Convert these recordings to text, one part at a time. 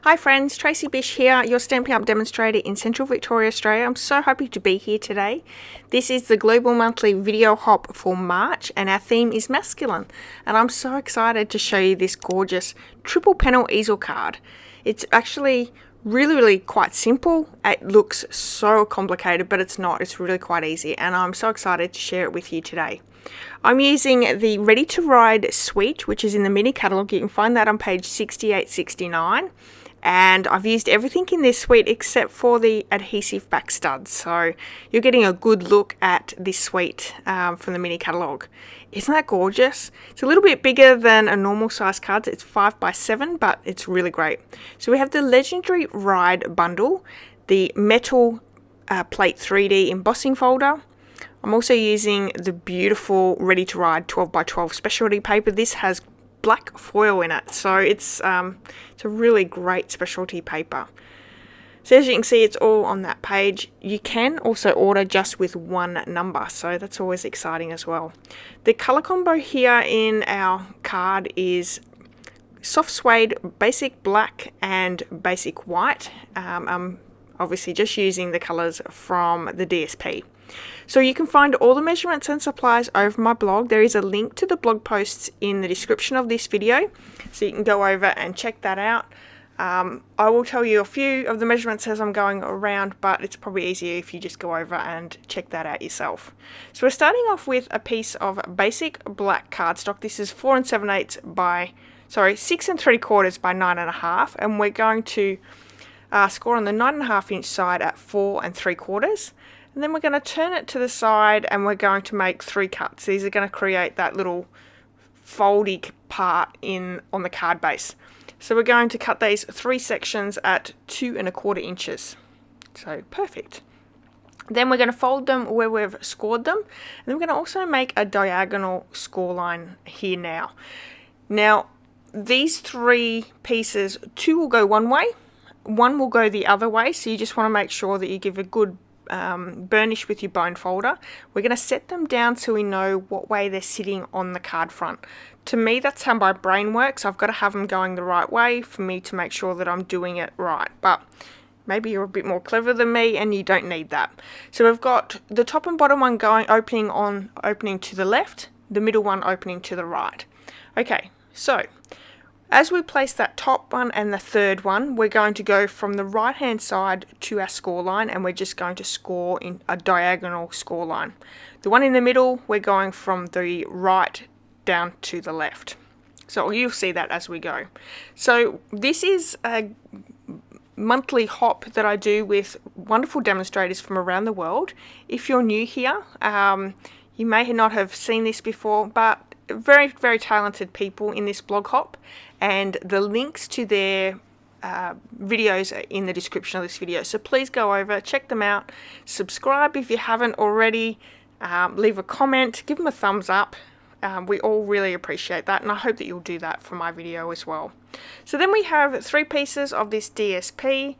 Hi friends, Tracy.bish here, your Stampin' Up demonstrator in Central Victoria, Australia. I'm so happy to be here today. This is the Global Monthly Video Hop for March and our theme is masculine. And I'm so excited to show you this gorgeous triple panel easel card. It's actually really quite simple. It looks so complicated, but it's not. It's really quite easy and I'm so excited to share it with you today. I'm using the Ready to Ride suite, which is in the Mini Catalogue. You can find that on page 68-69. And I've used everything in this suite except for the adhesive back studs. So you're getting a good look at this suite from the Mini Catalogue. Isn't that gorgeous? It's a little bit bigger than a normal size card. It's 5x7, but it's really great. So we have the Legendary Ride bundle, the metal plate 3D embossing folder. I'm also using the beautiful Ready to Ride 12x12 specialty paper. This has black foil in it, so it's a really great specialty paper. So as you can see, it's all on that page. You can also order just with one number, so that's always exciting as well. The color combo here in our card is soft suede, basic black and basic white. I'm obviously just using the colors from the DSP. So you can find all the measurements and supplies over my blog. There is a link to the blog posts in the description of this video, so you can go over and check that out. I will tell you a few of the measurements as I'm going around, but it's probably easier if you just go over and check that out yourself. So we're starting off with a piece of basic black cardstock. This is 6 3/4 by 9.5, and we're going to score on the 9.5 inch side at 4 3/4. And then we're going to turn it to the side and we're going to make 3 cuts. These are going to create that little foldy part on the card base. So we're going to cut these 3 sections at 2 1/4 inches. So perfect. Then we're going to fold them where we've scored them. And then we're going to also make a diagonal score line here now. Now, these 3 pieces, 2 will go one way, 1 will go the other way. So you just want to make sure that you give a good burnish with your bone folder. We're going to set them down so we know what way they're sitting on the card front. To me, that's how my brain works. I've got to have them going the right way for me to make sure that I'm doing it right. But maybe you're a bit more clever than me and you don't need that. So we've got the top and bottom one opening to the left, the middle one opening to the right. Okay, so as we place that top one and the third one, we're going to go from the right hand side to our score line and we're just going to score in a diagonal score line. The one in the middle, we're going from the right down to the left. So you'll see that as we go. So this is a monthly hop that I do with wonderful demonstrators from around the world. If you're new here, you may not have seen this before, but very talented people in this blog hop, and the links to their videos are in the description of this video. So please go over, check them out, subscribe if you haven't already, leave a comment, give them a thumbs up. We all really appreciate that, and I hope that you'll do that for my video as well. So then we have 3 pieces of this DSP.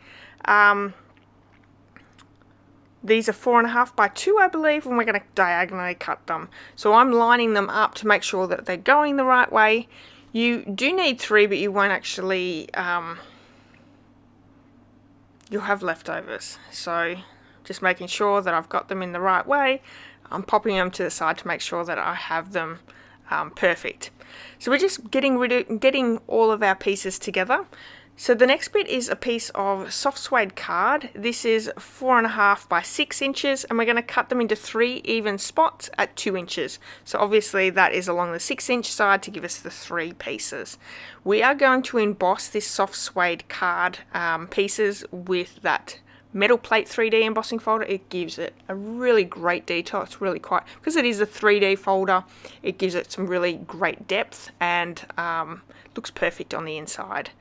These are 4.5 by 2, I believe, and we're going to diagonally cut them. So I'm lining them up to make sure that they're going the right way. You do need 3, but you won't actually, you'll have leftovers. So just making sure that I've got them in the right way. I'm popping them to the side to make sure that I have them perfect. So we're just getting all of our pieces together. So the next bit is a piece of soft suede card. This is 4.5 by 6 inches, and we're going to cut them into 3 even spots at 2 inches. So obviously that is along the 6 inch side to give us the 3 pieces. We are going to emboss this soft suede card pieces with that metal plate 3D embossing folder. It gives it a really great detail. It's really quite, because it is a 3D folder, it gives it some really great depth and looks perfect on the inside.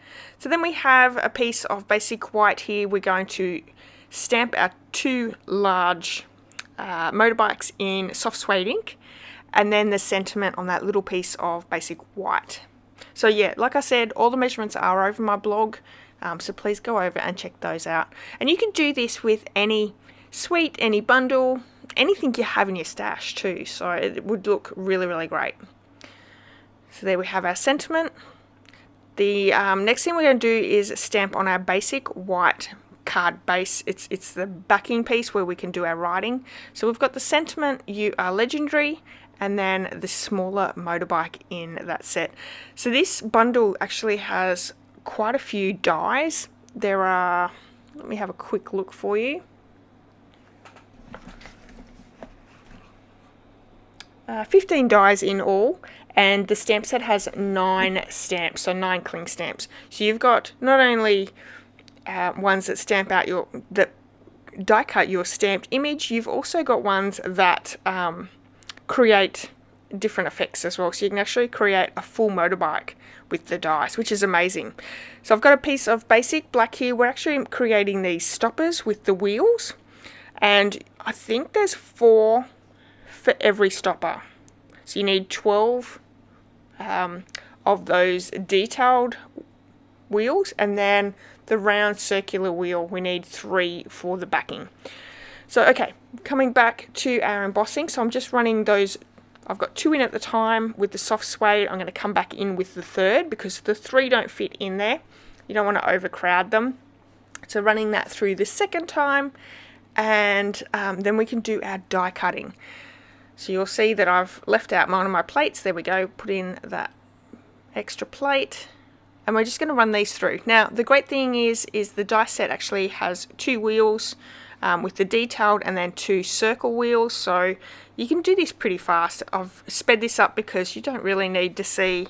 So then we have a piece of basic white here. We're going to stamp our 2 large motorbikes in soft suede ink, and then the sentiment on that little piece of basic white. So yeah, like I said, all the measurements are over my blog. So please go over and check those out. And you can do this with any suite, any bundle, anything you have in your stash too. So it would look really great. So there we have our sentiment. The next thing we're going to do is stamp on our basic white card base. It's the backing piece where we can do our writing. So we've got the sentiment, "You are legendary," and then the smaller motorbike in that set. So this bundle actually has quite a few dies. There are, let me have a quick look for you. 15 dies in all, and the stamp set has 9 stamps, so 9 cling stamps. So you've got not only ones that stamp out that die cut your stamped image, you've also got ones that create different effects as well. So you can actually create a full motorbike with the dies, which is amazing. So I've got a piece of basic black here. We're actually creating these stoppers with the wheels, and I think there's 4 for every stopper. So you need 12 of those detailed wheels, and then the round circular wheel, we need 3 for the backing. So okay, coming back to our embossing, so I'm just running those. I've got 2 in at the time with the soft suede. I'm going to come back in with the 3rd because the 3 don't fit in there. You don't want to overcrowd them. So running that through the 2nd time, and then we can do our die cutting. So you'll see that I've left out one of my plates. There we go, put in that extra plate, and we're just going to run these through. Now the great thing is the die set actually has 2 wheels with the detailed and then 2 circle wheels, so you can do this pretty fast. I've sped this up because you don't really need to see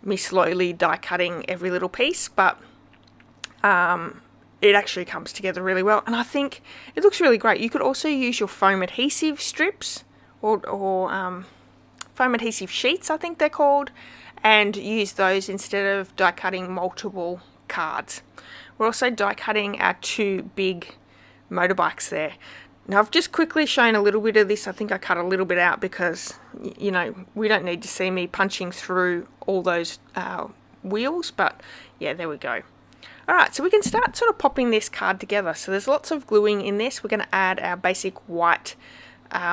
me slowly die cutting every little piece, but it actually comes together really well, and I think it looks really great. You could also use your foam adhesive strips or foam adhesive sheets, I think they're called, and use those instead of die cutting multiple cards. We're also die cutting our 2 big motorbikes there. Now I've just quickly shown a little bit of this. I think I cut a little bit out because, you know, we don't need to see me punching through all those wheels, but yeah, there we go. Alright, so we can start sort of popping this card together. So there's lots of gluing in this. We're going to add our basic white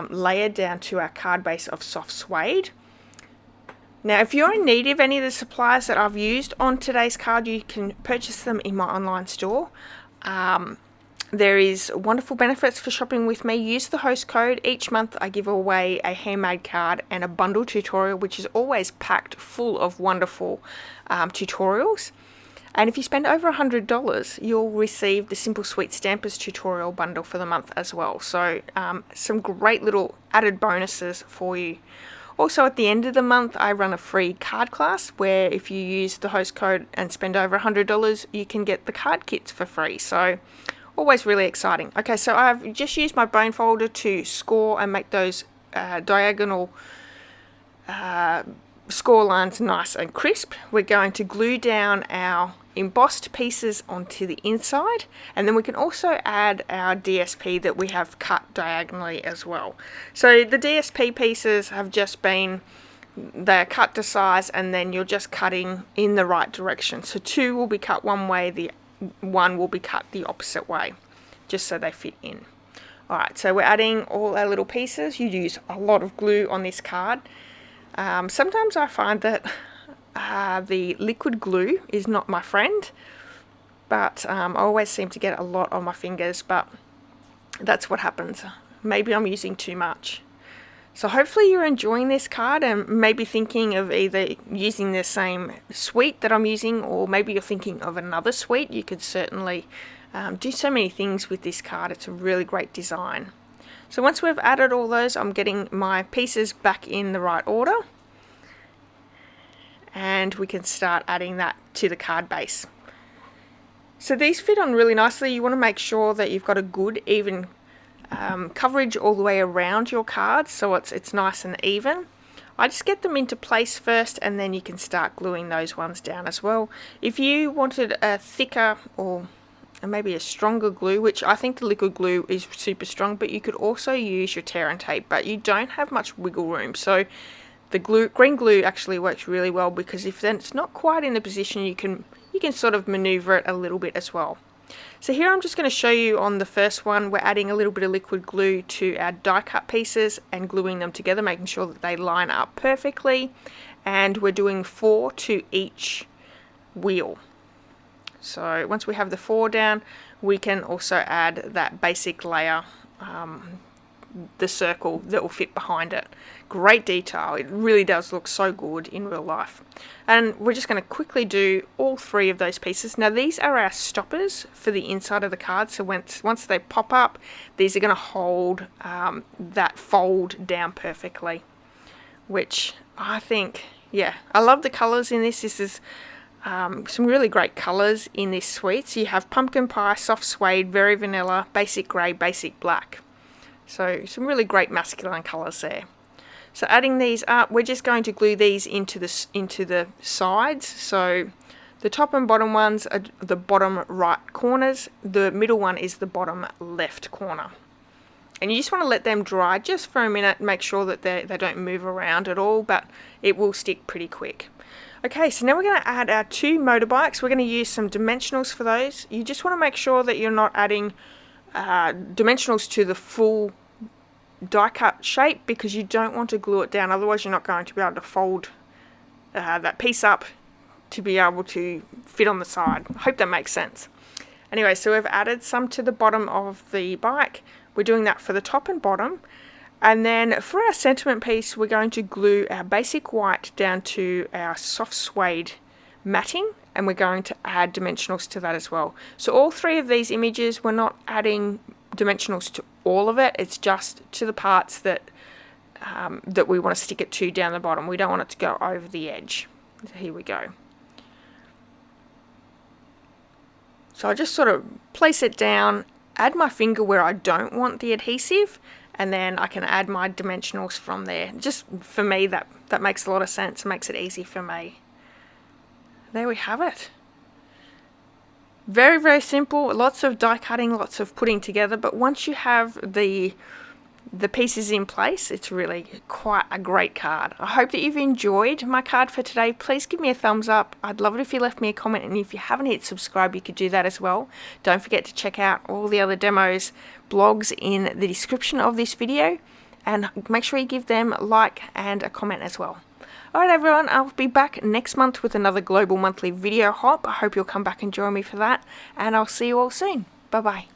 layer down to our card base of soft suede. Now if you're in need of any of the supplies that I've used on today's card, you can purchase them in my online store. There is wonderful benefits for shopping with me. Use the host code. Each month I give away a handmade card and a bundle tutorial, which is always packed full of wonderful tutorials. And if you spend over $100, you'll receive the Simple Sweet Stampers tutorial bundle for the month as well. So some great little added bonuses for you. Also at the end of the month, I run a free card class where if you use the host code and spend over $100, you can get the card kits for free. So always really exciting. Okay, so I've just used my bone folder to score and make those diagonal score lines nice and crisp. We're going to glue down our embossed pieces onto the inside, and then we can also add our DSP that we have cut diagonally as well. So the DSP pieces have just been, they're cut to size, and then you're just cutting in the right direction. So 2 will be cut one way, the 1 will be cut the opposite way, just so they fit in. Alright, so we're adding all our little pieces. You use a lot of glue on this card. Sometimes I find that the liquid glue is not my friend, but I always seem to get a lot on my fingers, but that's what happens. Maybe I'm using too much. So hopefully you're enjoying this card and maybe thinking of either using the same suite that I'm using, or maybe you're thinking of another suite. You could certainly do so many things with this card. It's a really great design. So once we've added all those, I'm getting my pieces back in the right order, and we can start adding that to the card base. So these fit on really nicely. You want to make sure that you've got a good even coverage all the way around your cards, so it's nice and even. I just get them into place first, and then you can start gluing those ones down as well. If you wanted a thicker or maybe a stronger glue, which I think the liquid glue is super strong, but you could also use your tear and tape, but you don't have much wiggle room. So the green glue actually works really well, because if then it's not quite in the position, you can sort of maneuver it a little bit as well. So here I'm just going to show you on the first one, we're adding a little bit of liquid glue to our die cut pieces and gluing them together, making sure that they line up perfectly, and we're doing 4 to each wheel. So once we have the 4 down, we can also add that basic layer, the circle that will fit behind it. Great detail. It really does look so good in real life. And we're just going to quickly do all 3 of those pieces. Now these are our stoppers for the inside of the card, so once they pop up, these are going to hold that fold down perfectly, which I think, yeah, I love the colours in this. This is some really great colours in this suite. So you have pumpkin pie, soft suede, very vanilla, basic grey, basic black. So some really great masculine colours there. So adding these up, we're just going to glue these into the sides. So the top and bottom ones are the bottom right corners. The middle one is the bottom left corner. And you just want to let them dry just for a minute, make sure that they don't move around at all, but it will stick pretty quick. Okay, so now we're going to add our 2 motorbikes. We're going to use some dimensionals for those. You just want to make sure that you're not adding dimensionals to the full die cut shape, because you don't want to glue it down, otherwise you're not going to be able to fold that piece up to be able to fit on the side. I hope that makes sense. Anyway, so we've added some to the bottom of the bike. We're doing that for the top and bottom. And then for our sentiment piece, we're going to glue our basic white down to our soft suede matting, and we're going to add dimensionals to that as well. So all 3 of these images, we're not adding dimensionals to all of it, it's just to the parts that that we want to stick it to down the bottom. We don't want it to go over the edge. So here we go. So I just sort of place it down, add my finger where I don't want the adhesive, and then I can add my dimensionals from there. Just for me, that makes a lot of sense, makes it easy for me. There we have it. Very, very simple, lots of die cutting, lots of putting together, but once you have the pieces in place, it's really quite a great card. I hope that you've enjoyed my card for today. Please give me a thumbs up. I'd love it if you left me a comment, and if you haven't hit subscribe, you could do that as well. Don't forget to check out all the other demos, blogs in the description of this video, and make sure you give them a like and a comment as well. Alright everyone, I'll be back next month with another Global Monthly video hop. I hope you'll come back and join me for that, and I'll see you all soon. Bye bye.